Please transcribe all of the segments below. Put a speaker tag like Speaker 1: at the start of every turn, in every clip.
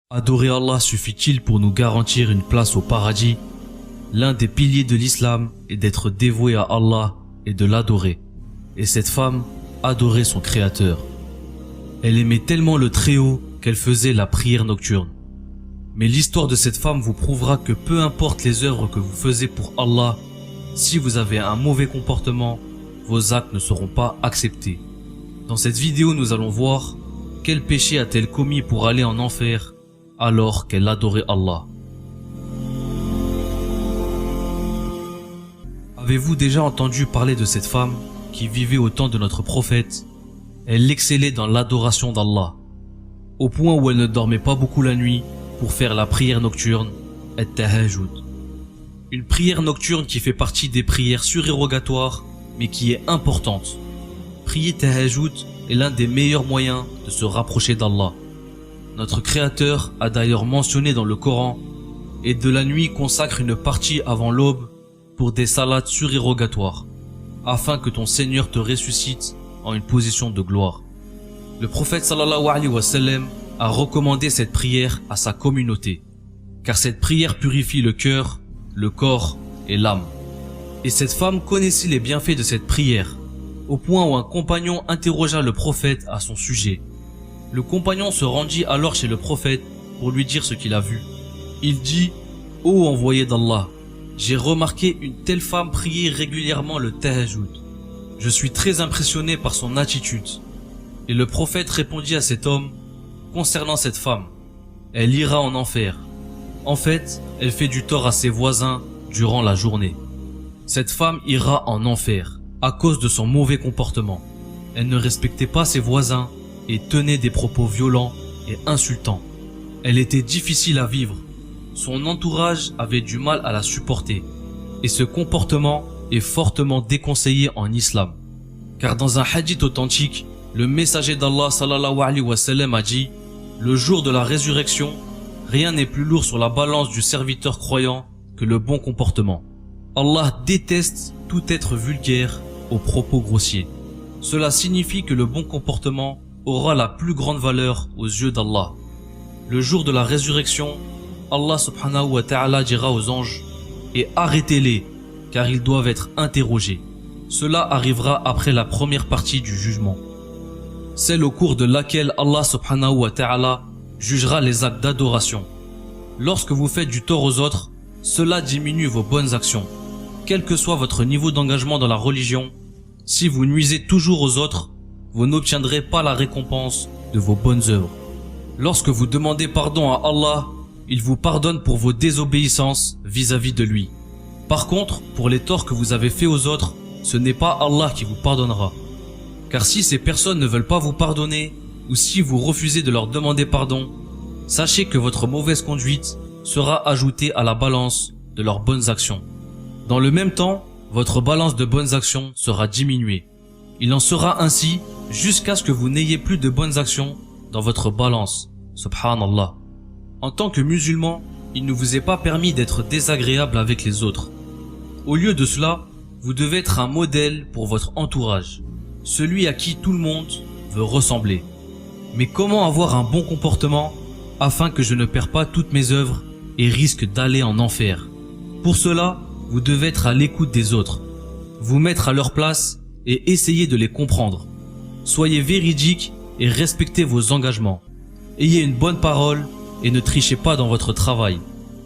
Speaker 1: Adorer Allah suffit-il pour nous garantir une place au paradis? L'un des piliers de l'islam est d'être dévoué à Allah et de l'adorer. Et cette femme adorait son Créateur. Elle aimait tellement le Très-Haut qu'elle faisait la prière nocturne. Mais l'histoire de cette femme vous prouvera que peu importe les œuvres que vous faisiez pour Allah, si vous avez un mauvais comportement, vos actes ne seront pas acceptés. Dans cette vidéo, nous allons voir quel péché a-t-elle commis pour aller en enfer alors qu'elle adorait Allah. Avez-vous déjà entendu parler de cette femme qui vivait au temps de notre prophète? Elle excellait dans l'adoration d'Allah, au point où elle ne dormait pas beaucoup la nuit pour faire la prière nocturne, at-tahajjud. Une prière nocturne qui fait partie des prières surérogatoires, mais qui est importante. Prier tahajjud est l'un des meilleurs moyens de se rapprocher d'Allah. Notre Créateur a d'ailleurs mentionné dans le Coran « Et de la nuit consacre une partie avant l'aube pour des salades surérogatoires, afin que ton Seigneur te ressuscite en une position de gloire. » Le prophète sallallahu alayhi wa sallam a recommandé cette prière à sa communauté, car cette prière purifie le cœur, le corps et l'âme. Et cette femme connaissait les bienfaits de cette prière, au point où un compagnon interrogea le prophète à son sujet. Le compagnon se rendit alors chez le prophète pour lui dire ce qu'il a vu. Il dit « Ô envoyé d'Allah, j'ai remarqué une telle femme prier régulièrement le tahajjud. Je suis très impressionné par son attitude. » Et le prophète répondit à cet homme concernant cette femme, elle ira en enfer. En fait, elle fait du tort à ses voisins durant la journée. Cette femme ira en enfer à cause de son mauvais comportement. Elle ne respectait pas ses voisins et tenait des propos violents et insultants. Elle était difficile à vivre. Son entourage avait du mal à la supporter. Et ce comportement est fortement déconseillé en islam. Car dans un hadith authentique, le messager d'Allah sallallahu alayhi wa sallam a dit « Le jour de la résurrection, rien n'est plus lourd sur la balance du serviteur croyant que le bon comportement. Allah déteste tout être vulgaire aux propos grossiers. Cela signifie que le bon comportement aura la plus grande valeur aux yeux d'Allah. Le jour de la résurrection, Allah subhanahu wa ta'ala dira aux anges « Et arrêtez-les, car ils doivent être interrogés. » Cela arrivera après la première partie du jugement, celle au cours de laquelle Allah subhanahu wa ta'ala jugera les actes d'adoration. Lorsque vous faites du tort aux autres, cela diminue vos bonnes actions. Quel que soit votre niveau d'engagement dans la religion, si vous nuisez toujours aux autres, vous n'obtiendrez pas la récompense de vos bonnes œuvres. Lorsque vous demandez pardon à Allah, il vous pardonne pour vos désobéissances vis-à-vis de lui. Par contre, pour les torts que vous avez faits aux autres, ce n'est pas Allah qui vous pardonnera. Car si ces personnes ne veulent pas vous pardonner, ou si vous refusez de leur demander pardon, sachez que votre mauvaise conduite sera ajoutée à la balance de leurs bonnes actions. Dans le même temps, votre balance de bonnes actions sera diminuée. Il en sera ainsi jusqu'à ce que vous n'ayez plus de bonnes actions dans votre balance. Subhanallah. En tant que musulman, il ne vous est pas permis d'être désagréable avec les autres. Au lieu de cela, vous devez être un modèle pour votre entourage, celui à qui tout le monde veut ressembler. Mais comment avoir un bon comportement afin que je ne perds pas toutes mes œuvres et risque d'aller en enfer? Pour cela, vous devez être à l'écoute des autres, vous mettre à leur place et essayer de les comprendre. Soyez véridique et respectez vos engagements. Ayez une bonne parole et ne trichez pas dans votre travail.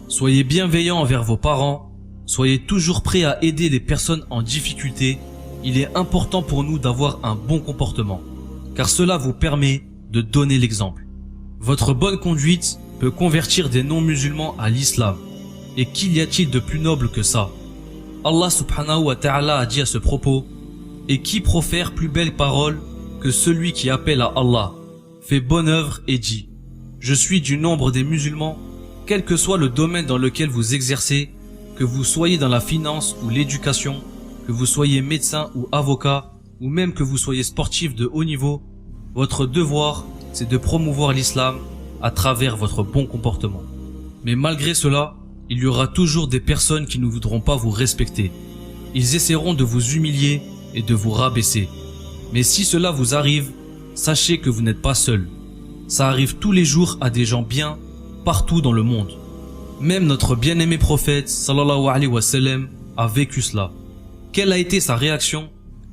Speaker 1: Soyez bienveillant envers vos parents. Soyez toujours prêt à aider les personnes en difficulté. Il est important pour nous d'avoir un bon comportement, car cela vous permet de donner l'exemple. Votre bonne conduite peut convertir des non-musulmans à l'islam. Et qu'il y a-t-il de plus noble que ça? Allah subhanahu wa ta'ala a dit à ce propos « Et qui profère plus belle parole que celui qui appelle à Allah, fait bonne œuvre et dit « Je suis du nombre des musulmans, quel que soit le domaine dans lequel vous exercez, que vous soyez dans la finance ou l'éducation, que vous soyez médecin ou avocat, ou même que vous soyez sportif de haut niveau, votre devoir, c'est de promouvoir l'islam à travers votre bon comportement. Mais malgré cela, il y aura toujours des personnes qui ne voudront pas vous respecter. Ils essaieront de vous humilier et de vous rabaisser. Mais si cela vous arrive, sachez que vous n'êtes pas seul. Ça arrive tous les jours à des gens bien partout dans le monde. Même notre bien-aimé prophète sallallahu alayhi wa sallam a vécu cela. Quelle a été sa réaction?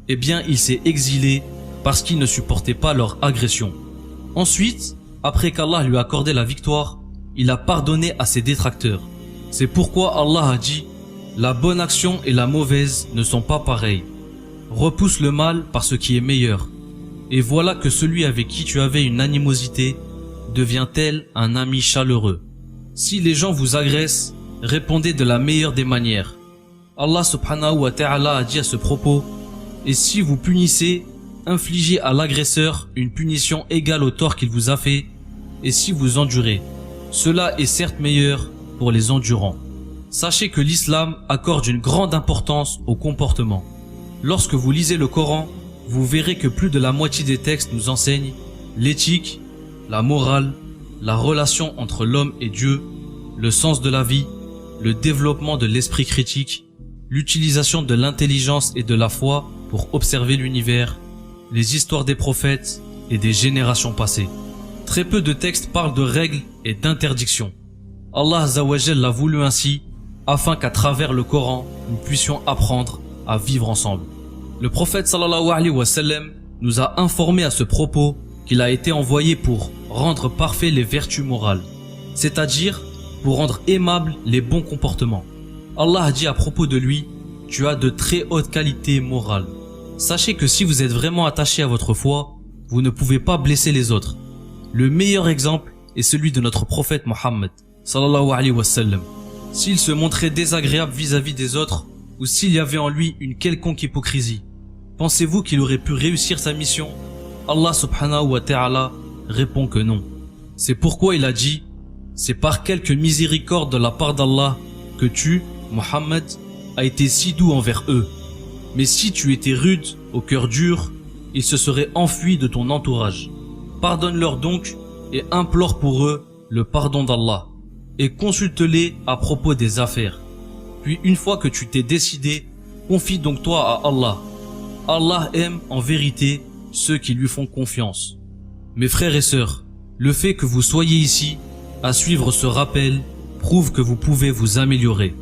Speaker 1: Eh bien, il s'est exilé parce qu'il ne supportait pas leur agression. Ensuite, après qu'Allah lui a accordé la victoire, il a pardonné à ses détracteurs. C'est pourquoi Allah a dit: la bonne action et la mauvaise ne sont pas pareilles. Repousse le mal par ce qui est meilleur. Et voilà que celui avec qui tu avais une animosité devient tel un ami chaleureux. Si les gens vous agressent, répondez de la meilleure des manières. Allah subhanahu wa ta'ala a dit à ce propos: et si vous punissez, infligez à l'agresseur une punition égale au tort qu'il vous a fait, et si vous endurez, cela est certes meilleur pour les endurants. Sachez que l'islam accorde une grande importance au comportement. Lorsque vous lisez le Coran, vous verrez que plus de la moitié des textes nous enseignent l'éthique, la morale, la relation entre l'homme et Dieu, le sens de la vie, le développement de l'esprit critique, l'utilisation de l'intelligence et de la foi pour observer l'univers, les histoires des prophètes et des générations passées. Très peu de textes parlent de règles et d'interdictions. Allah Azza wa Jal l'a voulu ainsi, afin qu'à travers le Coran, nous puissions apprendre à vivre ensemble. Le prophète sallallahu alayhi wa sallam nous a informé à ce propos qu'il a été envoyé pour rendre parfaits les vertus morales, c'est-à-dire pour rendre aimables les bons comportements. Allah a dit à propos de lui: tu as de très hautes qualités morales. Sachez que si vous êtes vraiment attaché à votre foi, vous ne pouvez pas blesser les autres. Le meilleur exemple est celui de notre prophète Mohammed sallallahu alayhi wa sallam. S'il se montrait désagréable vis-à-vis des autres, ou s'il y avait en lui une quelconque hypocrisie, pensez-vous qu'il aurait pu réussir sa mission? Allah subhanahu wa ta'ala répond que non. C'est pourquoi il a dit: c'est par quelque miséricorde de la part d'Allah que tu, Mohammed, as été si doux envers eux. Mais si tu étais rude, au cœur dur, ils se seraient enfuis de ton entourage. Pardonne-leur donc et implore pour eux le pardon d'Allah, et consulte-les à propos des affaires. Puis une fois que tu t'es décidé, confie donc toi à Allah. Allah aime en vérité ceux qui lui font confiance. Mes frères et sœurs, le fait que vous soyez ici, à suivre ce rappel, prouve que vous pouvez vous améliorer.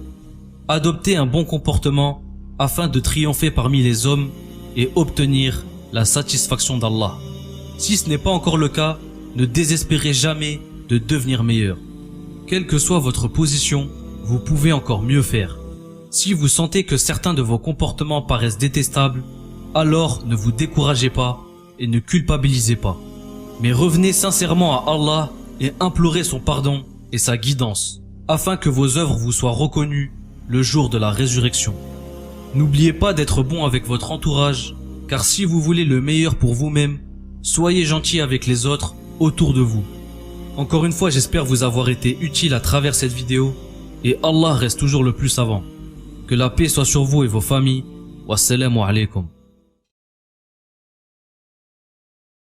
Speaker 1: Adoptez un bon comportement afin de triompher parmi les hommes et obtenir la satisfaction d'Allah. Si ce n'est pas encore le cas, ne désespérez jamais de devenir meilleur. Quelle que soit votre position, vous pouvez encore mieux faire. Si vous sentez que certains de vos comportements paraissent détestables, alors ne vous découragez pas et ne culpabilisez pas. Mais revenez sincèrement à Allah et implorez son pardon et sa guidance, afin que vos œuvres vous soient reconnues le jour de la résurrection. N'oubliez pas d'être bon avec votre entourage, car si vous voulez le meilleur pour vous-même, soyez gentil avec les autres autour de vous. Encore une fois, j'espère vous avoir été utile à travers cette vidéo, et Allah reste toujours le plus savant. Que la paix soit sur vous et vos familles. Wassalamu alaikum.